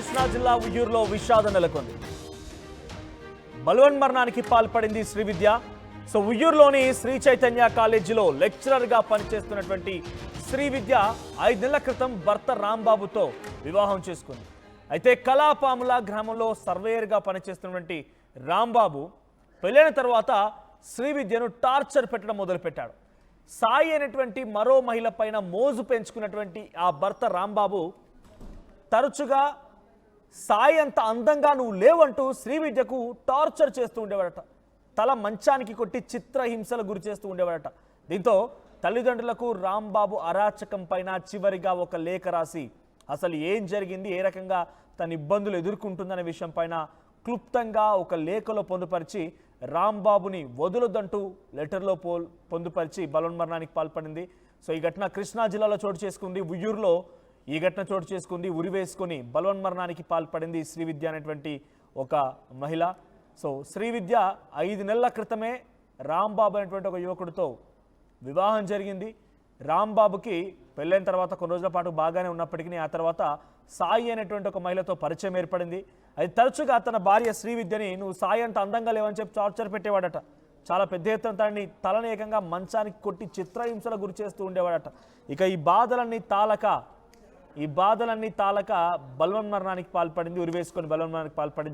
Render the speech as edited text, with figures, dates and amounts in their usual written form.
కృష్ణా జిల్లా ఉయ్యూరులో విషాదం నెలకొంది. బలవన్మరణానికి పాల్పడింది శ్రీవిద్య. సో ఉయ్యూరులోని శ్రీ చైతన్య కాలేజీలో లెక్చరర్గా పనిచేస్తున్నటువంటి శ్రీవిద్య 5 నెలల క్రితం భర్త రాంబాబుతో వివాహం చేసుకుంది. అయితే కళాపాముల గ్రామంలో సర్వేయర్గా పనిచేస్తున్నటువంటి రాంబాబు పెళ్ళైన తర్వాత శ్రీవిద్యను టార్చర్ పెట్టడం మొదలుపెట్టాడు. సాయి అనేటువంటి మరో మహిళ పైన మోజు పెంచుకున్నటువంటి ఆ భర్త రాంబాబు తరచుగా సాయి అంత అందంగా నువ్వు లేవంటూ శ్రీవిద్యకు టార్చర్ చేస్తూ ఉండేవాడట. తల మంచానికి కొట్టి చిత్రహింసలు గురి చేస్తూ ఉండేవాడట. దీంతో తల్లిదండ్రులకు రాంబాబు అరాచకం పైన చివరిగా ఒక లేఖ రాసి అసలు ఏం జరిగింది, ఏ రకంగా తన ఇబ్బందులు ఎదుర్కొంటుందనే విషయం పైన క్లుప్తంగా ఒక లేఖలో పొందుపరిచి రాంబాబుని వదులొద్దంటూ లెటర్లో పొందుపరిచి బలవన్మరణానికి పాల్పడింది. సో ఈ ఘటన కృష్ణా జిల్లాలో చోటు చేసుకుంది. ఉయ్యూరులో ఈ ఘటన చోటు చేసుకుంది. ఉరివేసుకొని బలవన్మరణానికి పాల్పడింది శ్రీవిద్య అనేటువంటి ఒక మహిళ. సో శ్రీవిద్య 5 నెలల క్రితమే రాంబాబు అనేటువంటి ఒక యువకుడితో వివాహం జరిగింది. రాంబాబుకి పెళ్ళైన తర్వాత కొన్ని రోజుల పాటు బాగానే ఉన్నప్పటికీ ఆ తర్వాత సాయి అనేటువంటి ఒక మహిళతో పరిచయం ఏర్పడింది. అది తరచుగా తన భార్య శ్రీవిద్యని నువ్వు సాయి అంత అందంగా లేవని చెప్పి టార్చర్ పెట్టేవాడట. చాలా పెద్ద ఎత్తున తనని తలనేకంగా మంచానికి కొట్టి చిత్రహింసల గురి చేస్తూ ఉండేవాడట. ఇక ఈ బాధలన్నీ తాళక బలవన్మరణానికి పాల్పడింది. ఉరివేసుకొని బలవన్మరణానికి పాల్పడింది.